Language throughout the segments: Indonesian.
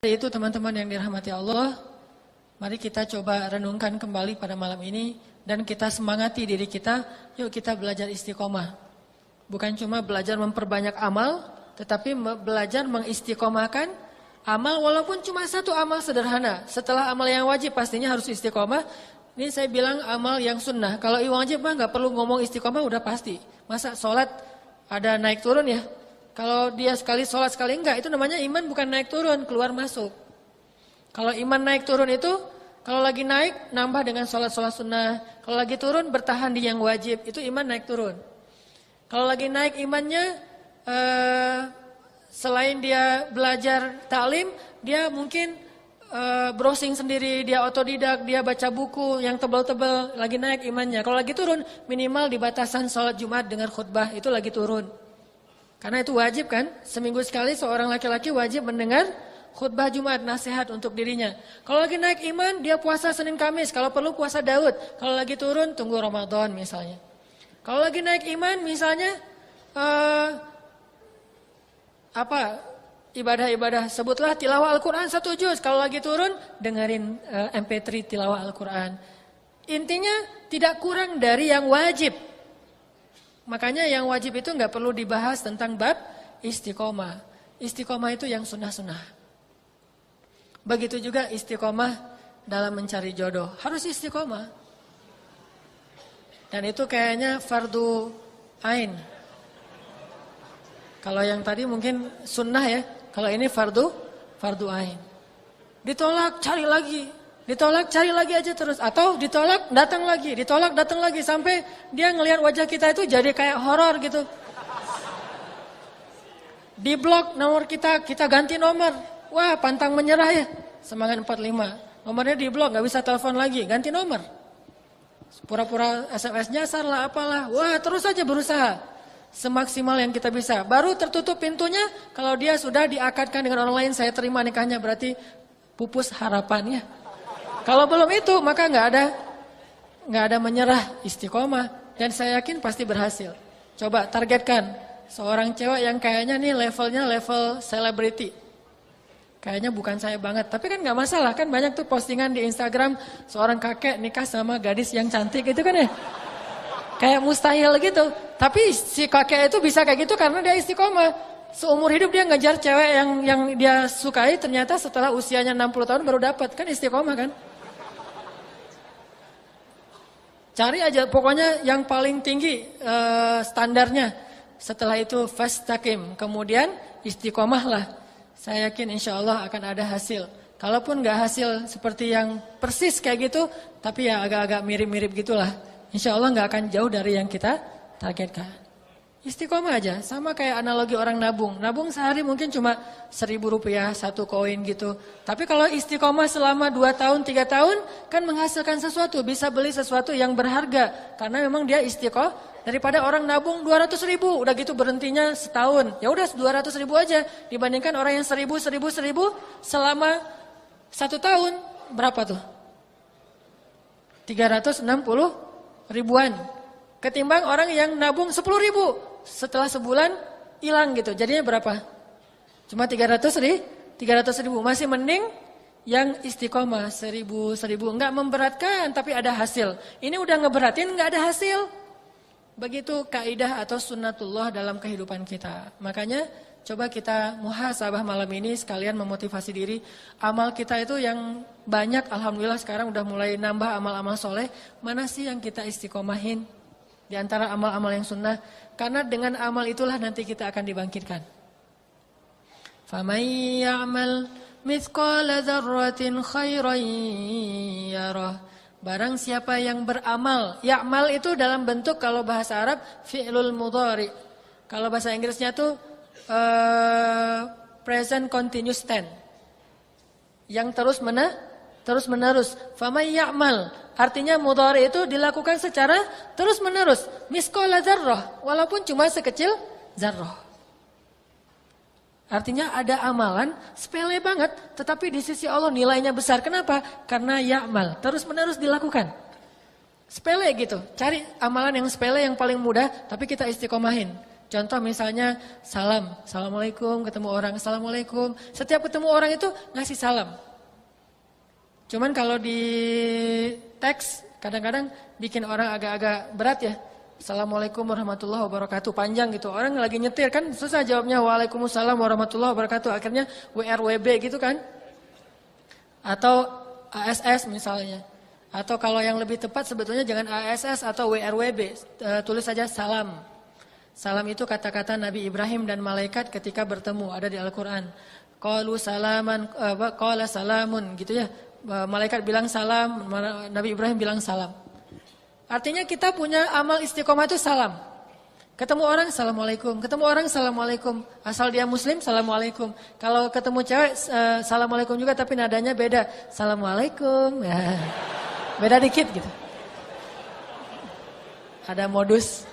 Itu teman-teman yang dirahmati Allah, mari kita coba renungkan kembali pada malam ini dan kita semangati diri kita, yuk kita belajar istiqomah. Bukan cuma belajar memperbanyak amal, tetapi belajar mengistiqomahkan amal walaupun cuma satu amal sederhana. Setelah amal yang wajib pastinya harus istiqomah. Ini saya bilang amal yang sunnah. Kalau yang wajib mah nggak perlu ngomong istiqomah udah pasti. Masa sholat ada naik turun ya? Kalau dia sekali sholat sekali enggak, itu namanya iman bukan naik turun, keluar masuk. Kalau iman naik turun itu, kalau lagi naik nambah dengan sholat-sholat sunnah. Kalau lagi turun bertahan di yang wajib, itu iman naik turun. Kalau lagi naik imannya, selain dia belajar taklim, dia mungkin browsing sendiri, dia otodidak, dia baca buku yang tebal-tebal, lagi naik imannya. Kalau lagi turun, minimal di batasan sholat Jumat dengan khutbah, itu lagi turun. Karena itu wajib kan, seminggu sekali seorang laki-laki wajib mendengar khutbah Jumat, nasihat untuk dirinya. Kalau lagi naik iman, dia puasa Senin Kamis, kalau perlu puasa Daud. Kalau lagi turun, tunggu Ramadan misalnya. Kalau lagi naik iman misalnya, ibadah-ibadah, sebutlah tilawah Al-Quran 1 juz. Kalau lagi turun, dengerin MP3 tilawah Al-Quran. Intinya tidak kurang dari yang wajib. Makanya yang wajib itu nggak perlu dibahas tentang bab istiqomah. Istiqomah itu yang sunnah-sunnah. Begitu juga istiqomah dalam mencari jodoh. Harus istiqomah. Dan itu kayaknya fardu ain. Kalau yang tadi mungkin sunnah ya. Kalau ini fardu ain. Ditolak, cari lagi. Ditolak, cari lagi aja terus. Atau ditolak, datang lagi. Ditolak, datang lagi. Sampai dia ngelihat wajah kita itu jadi kayak horor gitu. Di blok nomor kita ganti nomor. Wah, pantang menyerah ya. Semangat 45. Nomornya di blok, gak bisa telepon lagi. Ganti nomor. Pura-pura SMS nyasar lah, apalah. Wah, terus aja berusaha. Semaksimal yang kita bisa. Baru tertutup pintunya. Kalau dia sudah diakadkan dengan orang lain, saya terima nikahnya. Berarti pupus harapannya. Kalau belum itu maka nggak ada menyerah, istiqomah, dan saya yakin pasti berhasil. Coba targetkan seorang cewek yang kayaknya nih levelnya level selebriti. Kayaknya bukan saya banget, tapi kan nggak masalah kan, banyak tuh postingan di Instagram seorang kakek nikah sama gadis yang cantik gitu kan ya. Kayak mustahil gitu. Tapi si kakek itu bisa kayak gitu karena dia istiqomah. Seumur hidup dia ngejar cewek yang dia sukai, ternyata setelah usianya 60 tahun baru dapat, kan istiqomah kan. Cari aja pokoknya yang paling tinggi standarnya. Setelah itu fastaqim, kemudian istiqomahlah. Saya yakin insya Allah akan ada hasil. Kalaupun gak hasil seperti yang persis kayak gitu, tapi ya agak-agak mirip-mirip gitulah. Insya Allah gak akan jauh dari yang kita targetkan. Istiqomah aja, sama kayak analogi orang nabung. Nabung sehari mungkin cuma Rp1.000, 1 koin gitu. Tapi kalau istiqomah selama 2 tahun, 3 tahun, kan menghasilkan sesuatu. Bisa beli sesuatu yang berharga. Karena memang dia istiqomah. Daripada orang nabung 200.000, udah gitu berhentinya setahun. Ya udah 200.000 aja. Dibandingkan orang yang 1.000 selama 1 tahun. Berapa tuh? 360 ribuan. Ketimbang orang yang nabung 10.000. Setelah sebulan hilang gitu. Jadinya berapa? Cuma 300.000. Masih mending yang istiqomah 1.000. Enggak memberatkan tapi ada hasil. Ini udah ngeberatin enggak ada hasil. Begitu kaidah atau sunnatullah dalam kehidupan kita. Makanya coba kita muhasabah malam ini sekalian memotivasi diri. Amal kita itu yang banyak, alhamdulillah sekarang udah mulai nambah amal-amal soleh. Mana sih yang kita istiqomahin? Di antara amal-amal yang sunnah. Karena dengan amal itulah nanti kita akan dibangkitkan. فَمَنْ يَعْمَلْ مِثْقَالَ ذَرَّةٍ خَيْرًا يَرَهُ. Barang siapa yang beramal. Ya'mal itu dalam bentuk kalau bahasa Arab fi'lul mudhari. Kalau bahasa Inggrisnya tuh present continuous tense. Yang terus menerus. فَمَنْ يَعْمَلْ. Artinya mudhari itu dilakukan secara terus menerus. Misqala dzarrah, walaupun cuma sekecil zarrah. Artinya ada amalan sepele banget, tetapi di sisi Allah nilainya besar. Kenapa? Karena ya'mal, terus menerus dilakukan. Sepele gitu. Cari amalan yang sepele yang paling mudah, tapi kita istiqomahin. Contoh misalnya salam, assalamualaikum, ketemu orang, assalamualaikum. Setiap ketemu orang itu ngasih salam. Cuman kalau di teks kadang-kadang bikin orang agak-agak berat ya. Assalamualaikum warahmatullahi wabarakatuh, panjang gitu. Orang lagi nyetir kan susah jawabnya waalaikumsalam warahmatullahi wabarakatuh. Akhirnya WRWB gitu kan. Atau ASS misalnya. Atau kalau yang lebih tepat sebetulnya jangan ASS atau WRWB, tulis saja salam. Salam itu kata-kata Nabi Ibrahim dan malaikat ketika bertemu, ada di Al-Quran. Qalu salaman, qala salamun gitu ya. Malaikat bilang salam, Nabi Ibrahim bilang salam. Artinya kita punya amal istiqomah itu salam. Ketemu orang assalamualaikum, ketemu orang assalamualaikum. Asal dia muslim assalamualaikum. Kalau ketemu cewek assalamualaikum juga tapi nadanya beda. Assalamualaikum. Ya. Beda dikit gitu. Ada modus.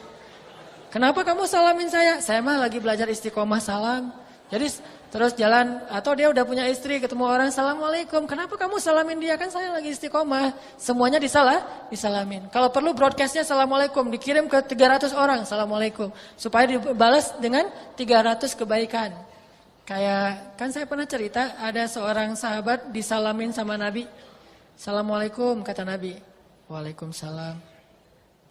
Kenapa kamu salamin saya? Saya mah lagi belajar istiqomah salam. Jadi terus jalan atau dia udah punya istri ketemu orang assalamualaikum. Kenapa kamu salamin dia? Kan saya lagi istiqomah. Semuanya disalamin. Kalau perlu broadcastnya assalamualaikum. Dikirim ke 300 orang assalamualaikum. Supaya dibalas dengan 300 kebaikan. Kayak kan saya pernah cerita ada seorang sahabat disalamin sama Nabi. Assalamualaikum kata Nabi. Waalaikumsalam.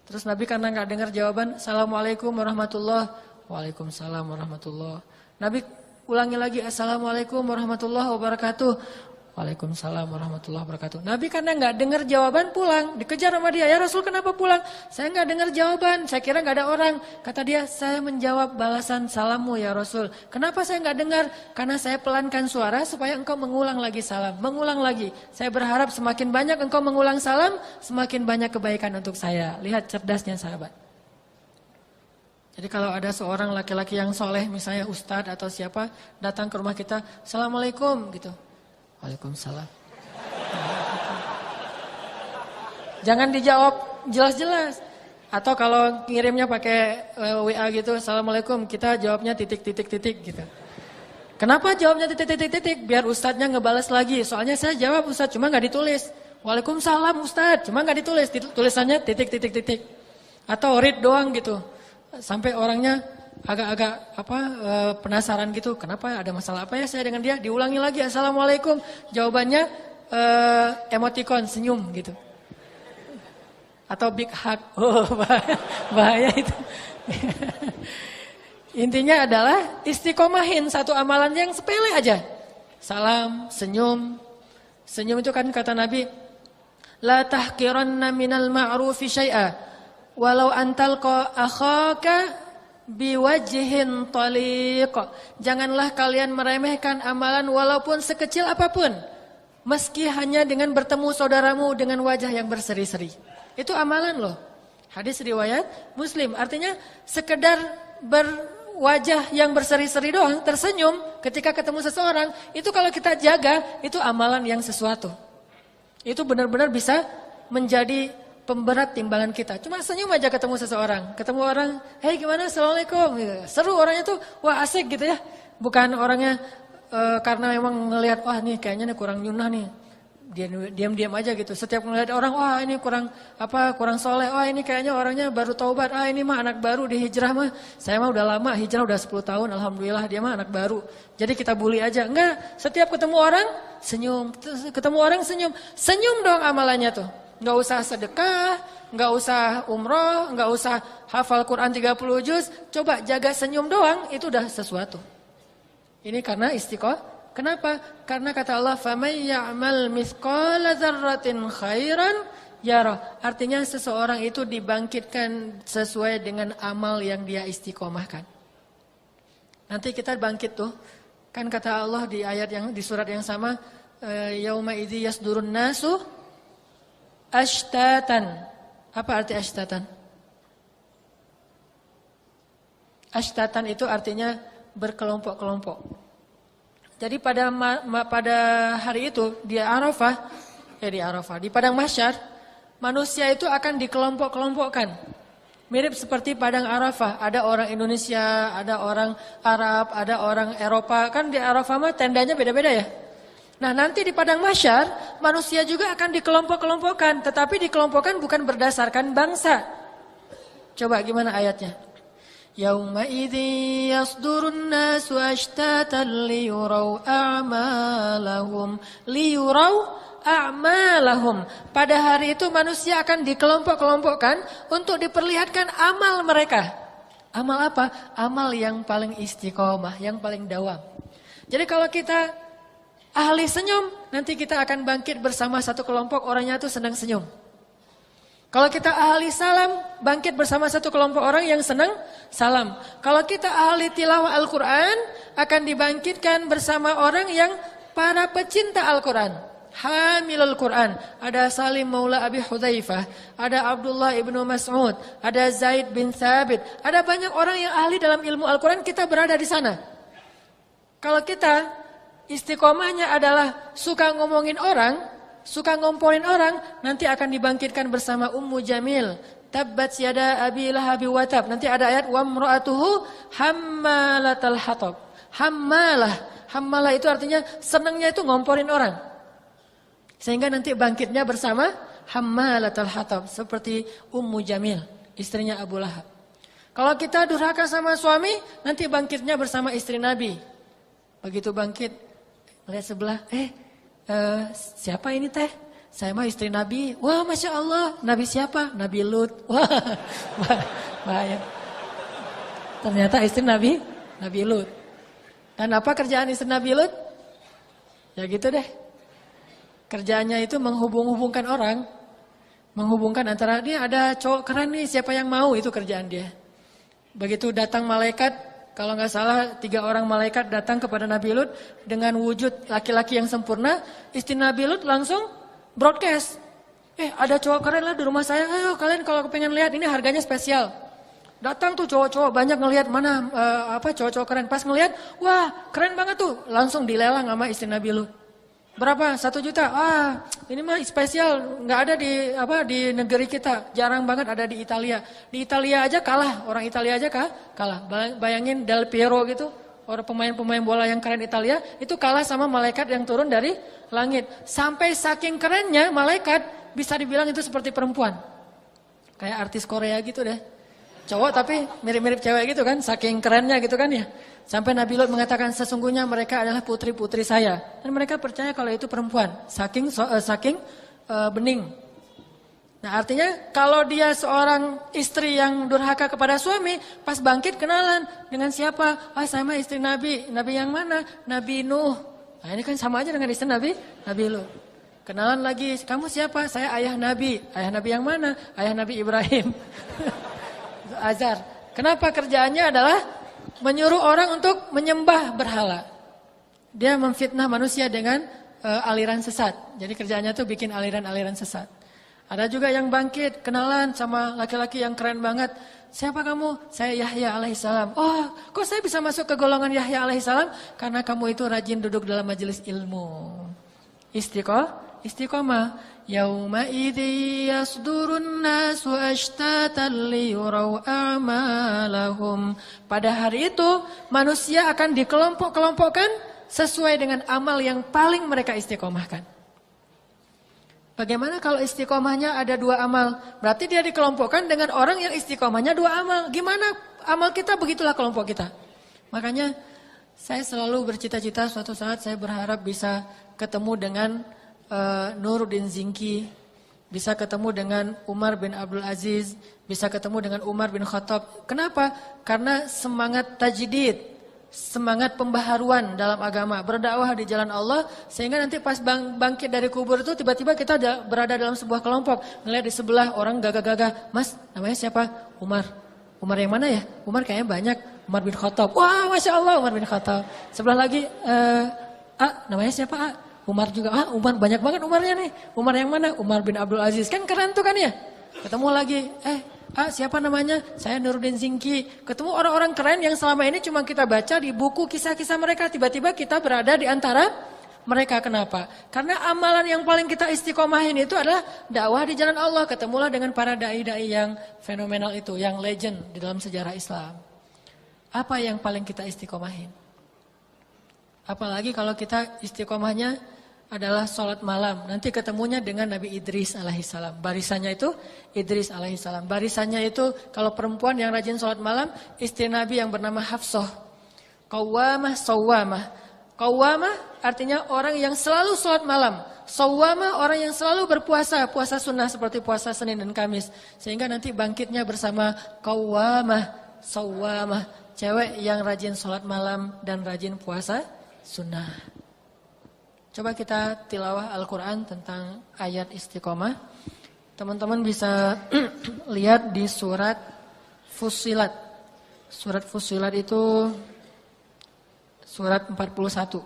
Terus Nabi karena nggak dengar jawaban, Assalamualaikum warahmatullahi wabarakatuh. Waalaikumsalam warahmatullahi wabarakatuh. Nabi ulangi lagi, Assalamualaikum warahmatullahi wabarakatuh. Waalaikumsalam warahmatullahi wabarakatuh. Nabi karena nggak dengar jawaban pulang, dikejar sama dia. Ya Rasul kenapa pulang? Saya nggak dengar jawaban, saya kira nggak ada orang. Kata dia, saya menjawab balasan salammu ya Rasul. Kenapa saya nggak dengar? Karena saya pelankan suara supaya engkau mengulang lagi salam. Mengulang lagi. Saya berharap semakin banyak engkau mengulang salam, semakin banyak kebaikan untuk saya. Lihat cerdasnya sahabat. Jadi kalau ada seorang laki-laki yang soleh, misalnya ustadz atau siapa, datang ke rumah kita, Assalamualaikum gitu. Waalaikumsalam. Jangan dijawab jelas-jelas. Atau kalau ngirimnya pakai WA gitu, Assalamualaikum, kita jawabnya titik-titik-titik gitu. Kenapa jawabnya titik-titik-titik? Biar ustadznya ngebales lagi. Soalnya saya jawab ustadz, cuma nggak ditulis. Waalaikumsalam ustadz, cuma nggak ditulis. Tulisannya titik-titik-titik. Atau read doang gitu. Sampai orangnya agak-agak penasaran gitu, kenapa ada masalah apa ya saya dengan dia? Diulangi lagi assalamualaikum, jawabannya emoticon senyum gitu, atau big hug. Oh bahaya itu. Intinya adalah istiqomahin satu amalan yang sepele aja, salam, senyum. Senyum itu kan kata Nabi, la tahqiranna minal ma'rufi syai'a walau antalqa akhaka biwajhin taliq. Janganlah kalian meremehkan amalan walaupun sekecil apapun. Meski hanya dengan bertemu saudaramu dengan wajah yang berseri-seri. Itu amalan loh. Hadis riwayat Muslim. Artinya sekedar berwajah yang berseri-seri doang, tersenyum ketika ketemu seseorang, itu kalau kita jaga, itu amalan yang sesuatu. Itu benar-benar bisa menjadi pemberat timbangan kita. Cuma senyum aja ketemu seseorang. Ketemu orang, hey gimana, assalamualaikum. Seru orangnya tuh, wah asik gitu ya. Bukan orangnya karena memang ngelihat, wah nih kayaknya nih kurang nyunah nih. Diam-diam aja gitu. Setiap ngelihat orang, wah ini kurang soleh. Wah ini kayaknya orangnya baru taubat. Ah ini mah anak baru di hijrah mah. Saya mah udah lama, hijrah udah 10 tahun. Alhamdulillah dia mah anak baru. Jadi kita bully aja. Enggak, setiap ketemu orang, senyum. Ketemu orang senyum. Senyum dong amalannya tuh. Nggak usah sedekah, nggak usah umroh, nggak usah hafal Quran 30 juz. Coba jaga senyum doang, itu udah sesuatu. Ini karena istiqomah. Kenapa? Karena kata Allah, فَمَنْ يَعْمَلْ مِثْقَالَ ذَرَّةٍ خَيْرًا يَرَهُ. Artinya seseorang itu dibangkitkan sesuai dengan amal yang dia istiqomahkan. Nanti kita bangkit tuh. Kan kata Allah di ayat yang di surat yang sama, yauma idzi yasdurun nasu ashtatan. Apa arti ashtatan? Ashtatan itu artinya berkelompok-kelompok. Jadi pada hari itu di padang mahsyar, manusia itu akan dikelompok-kelompokkan. Mirip seperti padang Arafah, ada orang Indonesia, ada orang Arab, ada orang Eropa. Kan di Arafah mah tendanya beda-beda ya. Nah nanti di padang mahsyar manusia juga akan dikelompok-kelompokkan, tetapi dikelompokkan bukan berdasarkan bangsa. Coba gimana ayatnya? Yauma idzi yasdurun nasu ashtatan liyurau a'malahum. Liyurau a'malahum. Pada hari itu manusia akan dikelompok-kelompokkan untuk diperlihatkan amal mereka. Amal apa? Amal yang paling istiqomah, yang paling dawam. Jadi kalau kita ahli senyum, nanti kita akan bangkit bersama satu kelompok orangnya itu senang senyum. Kalau kita ahli salam, bangkit bersama satu kelompok orang yang senang salam. Kalau kita ahli tilawah Al-Quran, akan dibangkitkan bersama orang yang para pecinta Al-Quran. Hamilul Quran. Ada Salim Maula Abi Hudzaifah, ada Abdullah ibnu Mas'ud, ada Zaid bin Thabit. Ada banyak orang yang ahli dalam ilmu Al-Quran, kita berada di sana. Kalau kita istiqomahnya adalah suka ngomongin orang, suka ngomporin orang, nanti akan dibangkitkan bersama Ummu Jamil. Tabbat yada abi lahabi wa tab. Nanti ada ayat wa imra'atuhu hammalatal hatab. Hammalah itu artinya senangnya itu ngomporin orang. Sehingga nanti bangkitnya bersama hammalatal hatab, seperti Ummu Jamil, istrinya Abu Lahab. Kalau kita durhaka sama suami, nanti bangkitnya bersama istri Nabi. Begitu bangkit, lihat sebelah, siapa ini teh? Saya mah istri Nabi. Wah, Masya Allah. Nabi siapa? Nabi Lut. Wah, bahaya. Ternyata istri Nabi Lut. Dan apa kerjaan istri Nabi Lut? Ya gitu deh. Kerjaannya itu menghubung-hubungkan orang. Menghubungkan antara, dia ada cowok keren nih, siapa yang mau, itu kerjaan dia. Begitu datang malaikat, kalau nggak salah 3 orang malaikat datang kepada Nabi Lut dengan wujud laki-laki yang sempurna, istri Nabi Lut langsung broadcast. Ada cowok keren lah di rumah saya, ayo kalian kalau pengen lihat ini harganya spesial. Datang tuh cowok-cowok banyak ngelihat mana cowok-cowok keren. Pas ngelihat, wah keren banget tuh, langsung dilelang sama istri Nabi Lut. Berapa? 1 juta. Ini mah spesial, nggak ada di negeri kita. Jarang banget ada di Italia. Di Italia aja kalah, orang Italia aja kalah. Bayangin Del Piero gitu, orang pemain-pemain bola yang keren Italia, itu kalah sama malaikat yang turun dari langit. Sampai saking kerennya malaikat bisa dibilang itu seperti perempuan. Kayak artis Korea gitu deh. Cowok tapi mirip-mirip cewek gitu kan, saking kerennya gitu kan ya. Sampai Nabi Lut mengatakan sesungguhnya mereka adalah putri-putri saya. Dan mereka percaya kalau itu perempuan, saking bening. Nah artinya kalau dia seorang istri yang durhaka kepada suami, pas bangkit kenalan dengan siapa? Saya mah istri Nabi. Nabi yang mana? Nabi Nuh. Nah ini kan sama aja dengan istri Nabi Lut. Kenalan lagi, kamu siapa? Saya ayah Nabi. Ayah Nabi yang mana? Ayah Nabi Ibrahim. Azar. Kenapa kerjaannya adalah menyuruh orang untuk menyembah berhala. Dia memfitnah manusia dengan aliran sesat. Jadi kerjaannya tuh bikin aliran-aliran sesat. Ada juga yang bangkit, kenalan sama laki-laki yang keren banget. Siapa kamu? Saya Yahya alaihissalam. Oh, kok saya bisa masuk ke golongan Yahya alaihissalam? Karena kamu itu rajin duduk dalam majelis ilmu. Istiqomah. Yauma idzi yasdurun nasu ashtatan liyurau a'malahum. Pada hari itu manusia akan dikelompok-kelompokkan sesuai dengan amal yang paling mereka istiqomahkan. Bagaimana kalau istiqomahnya ada 2 amal? Berarti dia dikelompokkan dengan orang yang istiqomahnya 2 amal. Gimana amal kita, begitulah kelompok kita. Makanya saya selalu bercita-cita suatu saat saya berharap bisa ketemu dengan Nuruddin Zinki, bisa ketemu dengan Umar bin Abdul Aziz, bisa ketemu dengan Umar bin Khattab. Kenapa? Karena semangat tajdid, semangat pembaharuan dalam agama, berdakwah di jalan Allah, sehingga nanti pas bangkit dari kubur itu tiba-tiba kita berada dalam sebuah kelompok, ngelihat di sebelah orang gagah-gagah, Mas, namanya siapa? Umar. Umar yang mana ya? Umar kayaknya banyak. Umar bin Khattab. Wah, Masya Allah, Umar bin Khattab. Sebelah lagi, namanya siapa? Umar juga, Umar banyak banget Umarnya nih. Umar yang mana? Umar bin Abdul Aziz. Kan keren tuh kan ya. Ketemu lagi, siapa namanya? Saya Nuruddin Zinki. Ketemu orang-orang keren yang selama ini cuma kita baca di buku kisah-kisah mereka. Tiba-tiba kita berada di antara mereka. Kenapa? Karena amalan yang paling kita istiqomahin itu adalah dakwah di jalan Allah. Ketemulah dengan para dai-dai yang fenomenal itu, yang legend di dalam sejarah Islam. Apa yang paling kita istiqomahin? Apalagi kalau kita istiqomahnya adalah sholat malam. Nanti ketemunya dengan Nabi Idris alaihissalam. Barisannya itu Idris alaihissalam. Barisannya itu kalau perempuan yang rajin sholat malam, istri Nabi yang bernama Hafsah. Qawwamah, sawwamah. Qawwamah artinya orang yang selalu sholat malam. Sawwamah orang yang selalu berpuasa, puasa sunnah seperti puasa Senin dan Kamis. Sehingga nanti bangkitnya bersama qawwamah, sawwamah. Cewek yang rajin sholat malam dan rajin puasa sunnah. Coba kita tilawah Al-Quran tentang ayat istiqomah. Teman-teman bisa lihat di surat Fussilat. Surat Fussilat itu surat 41.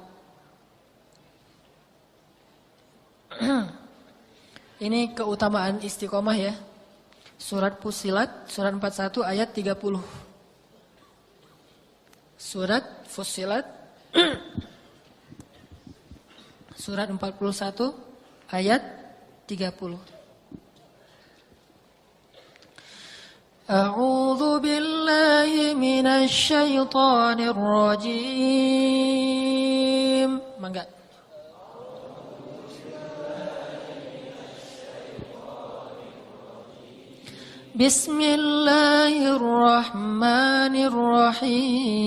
Ini keutamaan istiqomah ya. Surat Fussilat, surat 41 ayat 30. Surat Fussilat surat 41 ayat 30. A'udzu billahi minasy syaithanir rajim. Mangga. Bismillahirrahmanirrahim.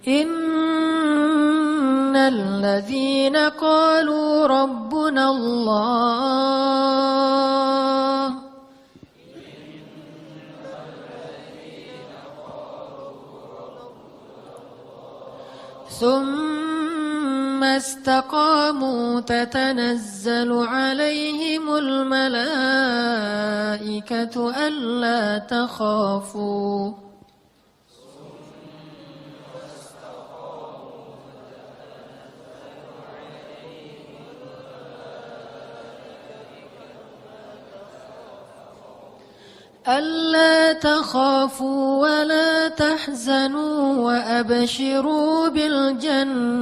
Innal ladzina qalu rabbuna Allah thumma istaqamu tatanazzalu alaihimul malaikatu alla takhafu ألا تخافوا ولا تحزنوا وأبشروا بالجنة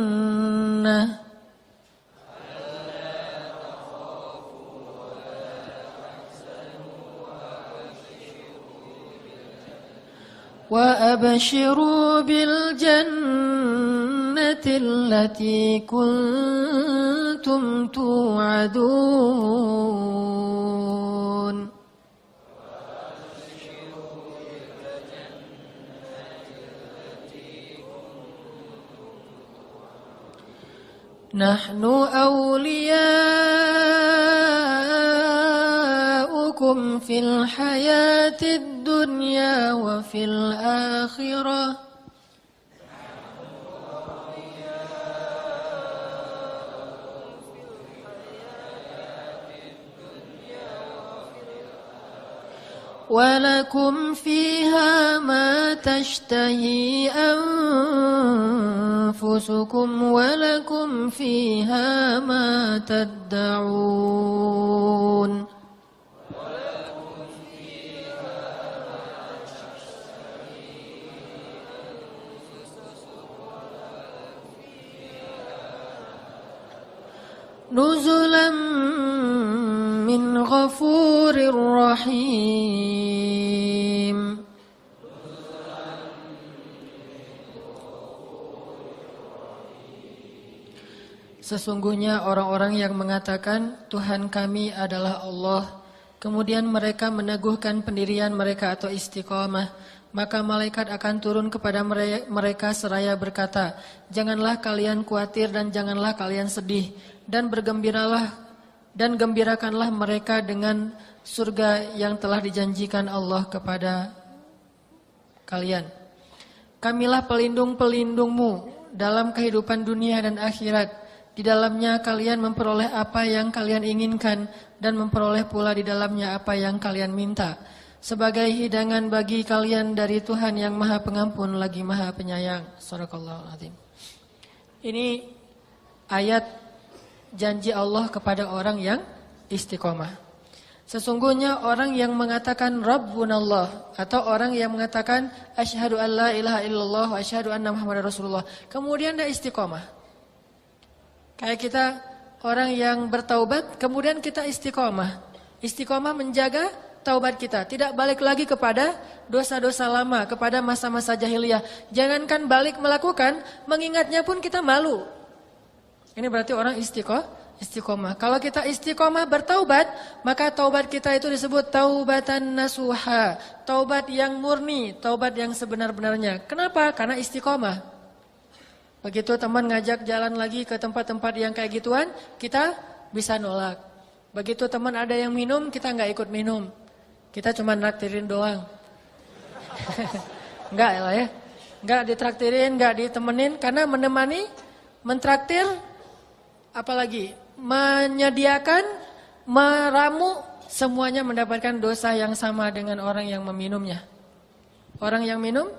التي كنتم توعدون نحن أولياؤكم في الحياة الدنيا وفي الآخرة ولكم فيها ما تشتهي أنفسكم ولكم فيها ما تدعون نزلا من غفور رحيم Sesungguhnya orang-orang yang mengatakan Tuhan kami adalah Allah, kemudian mereka meneguhkan pendirian mereka atau istiqamah, maka malaikat akan turun kepada mereka seraya berkata, janganlah kalian khawatir dan janganlah kalian sedih, dan bergembiralah dan gembirakanlah mereka dengan surga yang telah dijanjikan Allah kepada kalian. Kamilah pelindung-pelindungmu dalam kehidupan dunia dan akhirat. Di dalamnya kalian memperoleh apa yang kalian inginkan dan memperoleh pula di dalamnya apa yang kalian minta. Sebagai hidangan bagi kalian dari Tuhan yang Maha Pengampun lagi Maha Penyayang. Shadaqallahul Azim. Ini ayat janji Allah kepada orang yang istiqomah. Sesungguhnya orang yang mengatakan Rabbunallah atau orang yang mengatakan asyhadu an la ilaha illallah wa asyhadu anna Muhammadar Rasulullah, kemudian dia istiqomah. Kayak kita orang yang bertaubat, kemudian kita istiqomah. Istiqomah menjaga taubat kita. Tidak balik lagi kepada dosa-dosa lama, kepada masa-masa jahiliyah. Jangankan balik melakukan, mengingatnya pun kita malu. Ini berarti orang istiqomah. Kalau kita istiqomah bertaubat, maka taubat kita itu disebut taubatan nasuha. Taubat yang murni, taubat yang sebenar-benarnya. Kenapa? Karena istiqomah. Begitu teman ngajak jalan lagi ke tempat-tempat yang kayak gituan, kita bisa nolak. Begitu teman ada yang minum, kita nggak ikut minum. Kita cuma naktirin doang. Enggak lah ya. Enggak ditraktirin, enggak ditemenin. Karena menemani, mentraktir, apalagi menyediakan, meramu, semuanya mendapatkan dosa yang sama dengan orang yang meminumnya. Orang yang minum,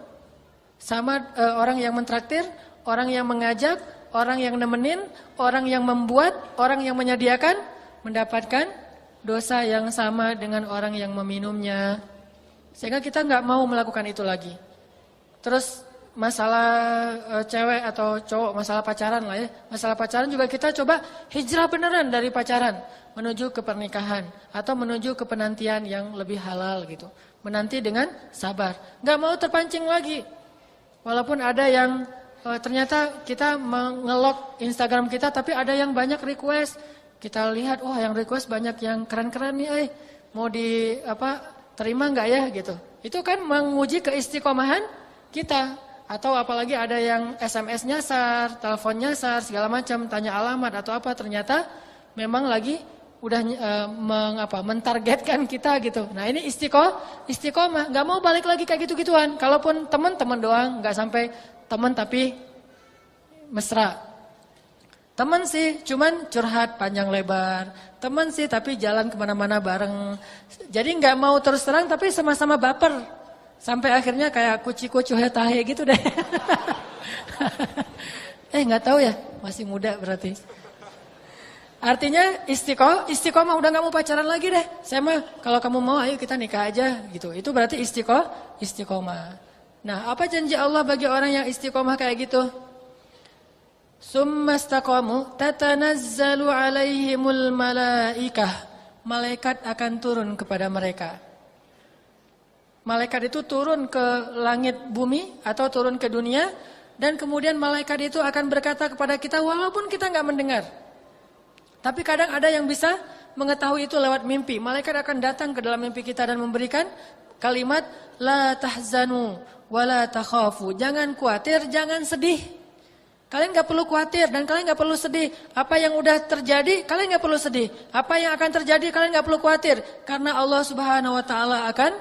sama orang yang mentraktir, orang yang mengajak, orang yang nemenin, orang yang membuat, orang yang menyediakan, mendapatkan dosa yang sama dengan orang yang meminumnya. Sehingga kita nggak mau melakukan itu lagi. Terus masalah cewek atau cowok, masalah pacaran lah ya. Masalah pacaran juga kita coba hijrah beneran dari pacaran menuju ke pernikahan atau menuju ke penantian yang lebih halal gitu. Menanti dengan sabar. Nggak mau terpancing lagi. Walaupun ada yang ternyata kita mengelok Instagram kita, tapi ada yang banyak request. Kita lihat, yang request banyak yang keren-keren nih, mau terima nggak ya gitu. Itu kan menguji keistiqomahan kita. Atau apalagi ada yang SMS nyasar, telepon nyasar, segala macam, tanya alamat atau apa, ternyata memang lagi udah mentargetkan kita gitu. Nah ini istiqomah, nggak mau balik lagi kayak gitu-gituan. Kalaupun teman-teman doang, nggak sampai teman tapi mesra. Teman sih cuman curhat panjang lebar. Teman sih tapi jalan kemana-mana bareng. Jadi nggak mau terus terang tapi sama-sama baper. Sampai akhirnya kayak kuci-kucu hetahe gitu deh. Nggak tahu ya, masih muda berarti. Artinya istiqomah udah nggak mau pacaran lagi deh. Saya mah kalau kamu mau ayo kita nikah aja gitu. Itu berarti istiqomah. Nah, apa janji Allah bagi orang yang istiqomah kayak gitu? Summastaqamu tatanazzalu alaihimul malaikah. Malaikat akan turun kepada mereka. Malaikat itu turun ke langit bumi atau turun ke dunia. Dan kemudian malaikat itu akan berkata kepada kita walaupun kita nggak mendengar. Tapi kadang ada yang bisa mengetahui itu lewat mimpi. Malaikat akan datang ke dalam mimpi kita dan memberikan kalimat la tahzanu wa la takhafu. Jangan khawatir, jangan sedih. Kalian gak perlu khawatir dan kalian gak perlu sedih. Apa yang udah terjadi, kalian gak perlu sedih. Apa yang akan terjadi, kalian gak perlu khawatir. Karena Allah Subhanahu Wa Taala akan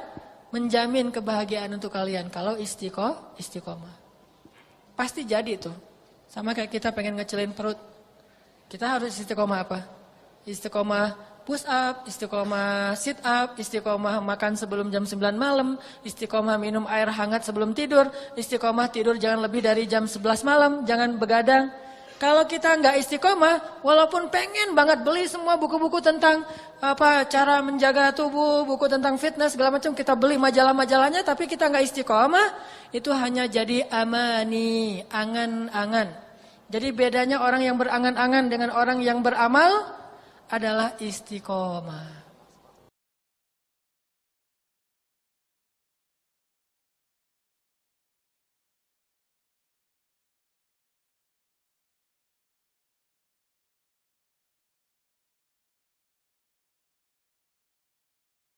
menjamin kebahagiaan untuk kalian. Kalau istiqomah. Pasti jadi tuh. Sama kayak kita pengen ngecelin perut. Kita harus istiqomah apa? Istiqomah push up, istiqomah sit up, istiqomah makan sebelum jam 9 malam, istiqomah minum air hangat sebelum tidur, istiqomah tidur jangan lebih dari jam 11 malam, jangan begadang. Kalau kita nggak istiqomah, walaupun pengen banget beli semua buku-buku tentang cara menjaga tubuh, buku tentang fitness segala macam, kita beli majalah-majalahnya, tapi kita nggak istiqomah, itu hanya jadi amani, angan-angan. Jadi bedanya orang yang berangan-angan dengan orang yang beramal adalah istiqomah.